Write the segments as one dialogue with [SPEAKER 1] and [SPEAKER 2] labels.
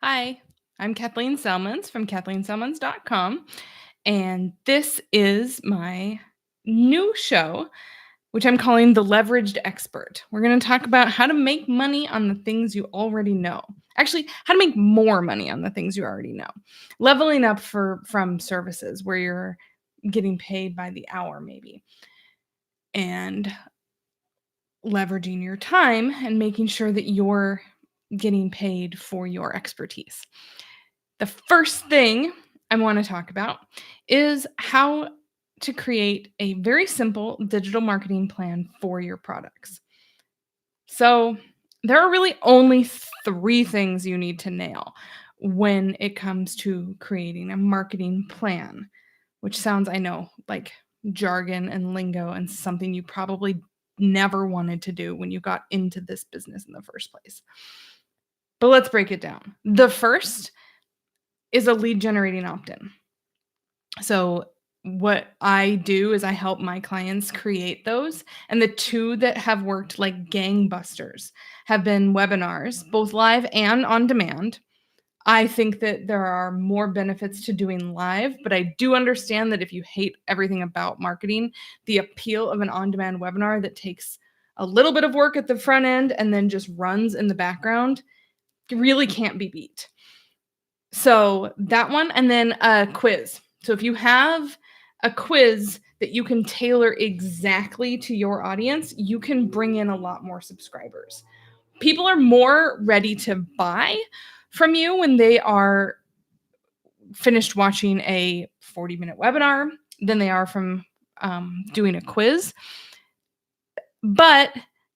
[SPEAKER 1] Hi, I'm Kathleen Selmans from KathleenSelmans.com, and this is my new show, which I'm calling The Leveraged Expert. We're going to talk about how to make money on the things you already know. Actually, how to make more money on the things you already know. Leveling up from services where you're getting paid by the hour, maybe, and leveraging your time and making sure that you're getting paid for your expertise. The first thing I want to talk about is how to create a very simple digital marketing plan for your products. So, there are really only three things you need to nail when it comes to creating a marketing plan, which sounds, I know, like jargon and lingo and something you probably never wanted to do when you got into this business in the first place. But let's break it down. The first is a lead generating opt-in. So what I do is I help my clients create those. And the two that have worked like gangbusters have been webinars, both live and on demand. I think that there are more benefits to doing live, but I do understand that if you hate everything about marketing, the appeal of an on-demand webinar that takes a little bit of work at the front end and then just runs in the background really can't be beat. So that one, and then a quiz. So if you have a quiz that you can tailor exactly to your audience, you can bring in a lot more subscribers. People are more ready to buy from you when they are finished watching a 40-minute webinar than they are from doing a quiz. And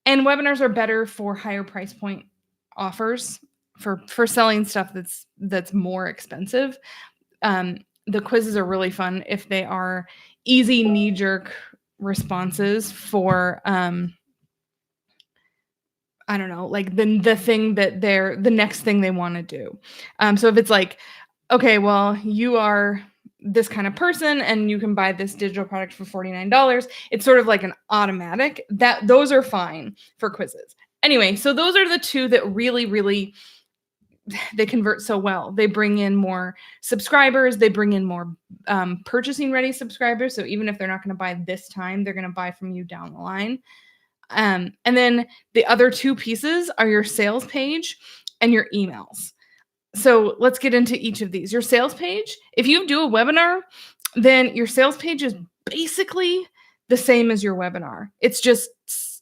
[SPEAKER 1] webinars are better for higher price point offers for selling stuff that's more expensive. The quizzes are really fun if they are easy knee-jerk responses for I don't know, like the thing that the next thing they want to do. So if it's like, okay, well, you are this kind of person and you can buy this digital product for $49, it's sort of like an automatic. Those are fine for quizzes. Anyway, so those are the two that really they convert so well. They bring in more subscribers. They bring in more purchasing ready subscribers. So even if they're not going to buy this time, they're going to buy from you down the line. And then the other two pieces are your sales page and your emails. So let's get into each of these. Your sales page, if you do a webinar, then your sales page is basically the same as your webinar. It's just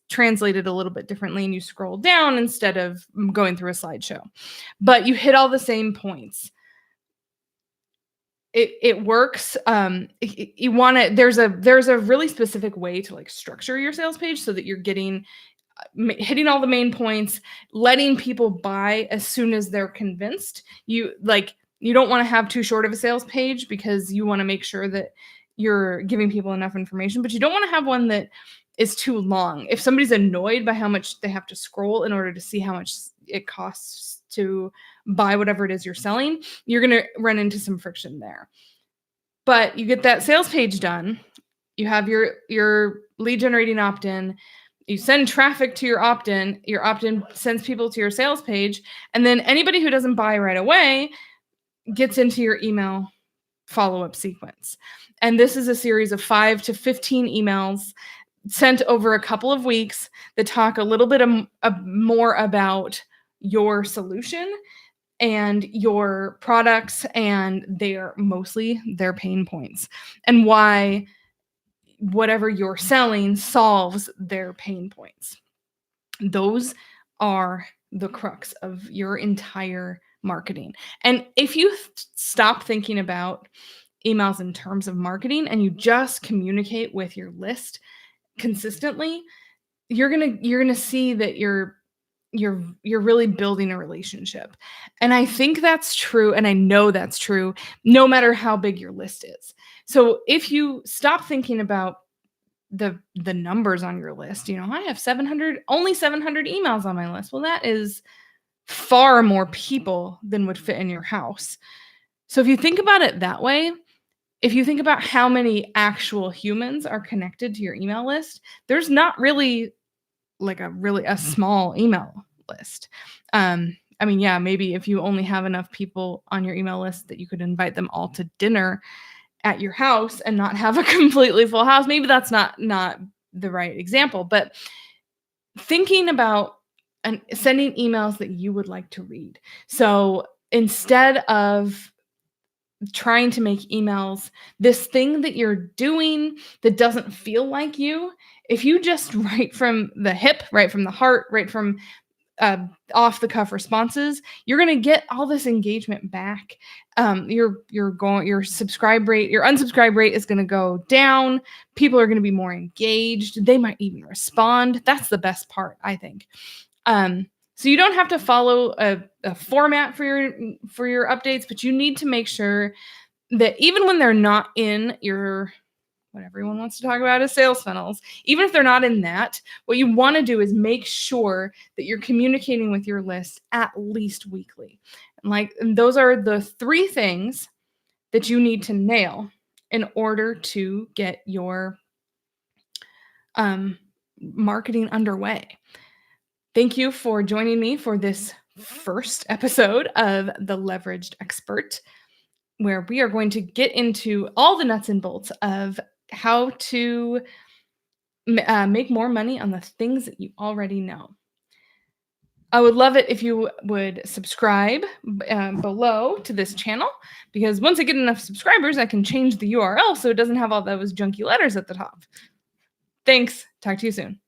[SPEAKER 1] translated a little bit differently and you scroll down instead of going through a slideshow. But you hit all the same points. It works. You want to there's a really specific way to like structure your sales page so that you're getting hitting all the main points, letting people buy as soon as they're convinced. You don't want to have too short of a sales page because you want to make sure that you're giving people enough information, but you don't want to have one that is too long. If somebody's annoyed by how much they have to scroll in order to see how much it costs to buy whatever it is you're selling, you're going to run into some friction there. But you get that sales page done. You have your lead generating opt-in. You send traffic to your opt-in. Your opt-in sends people to your sales page. And then anybody who doesn't buy right away gets into your email follow-up sequence. And this is a series of 5 to 15 emails sent over a couple of weeks that talk a little bit more about your solution and your products and mostly their pain points and why whatever you're selling solves their pain points. Those are the crux of your entire marketing. And if you stop thinking about emails in terms of marketing and you just communicate with your list consistently, you're gonna see that you're really building a relationship. And I think that's true, and I know that's true no matter how big your list is. So if you stop thinking about the numbers on your list, I have only 700 emails on my list. Well, that is far more people than would fit in your house. So if you think about it that way, if you think about how many actual humans are connected to your email list, there's not really like a small email list. I mean, yeah, maybe if you only have enough people on your email list that you could invite them all to dinner at your house and not have a completely full house, maybe that's not the right example, but thinking about and sending emails that you would like to read. So instead of trying to make emails this thing that you're doing that doesn't feel like you, if you just write from the hip, write from the heart, write from uh, off the cuff responses, you're going to get all this engagement back. Your subscribe rate, your unsubscribe rate is going to go down. People are going to be more engaged. They might even respond. That's the best part, I think. So you don't have to follow a format for your updates, but you need to make sure that even when they're not in your what everyone wants to talk about is sales funnels. Even if they're not in that, what you want to do is make sure that you're communicating with your list at least weekly. And those are the 3 things that you need to nail in order to get your marketing underway. Thank you for joining me for this first episode of The Leveraged Expert, where we are going to get into all the nuts and bolts of how to make more money on the things that you already know. I would love it if you would subscribe below to this channel, because once I get enough subscribers, I can change the URL so it doesn't have all those junky letters at the top. Thanks. Talk to you soon.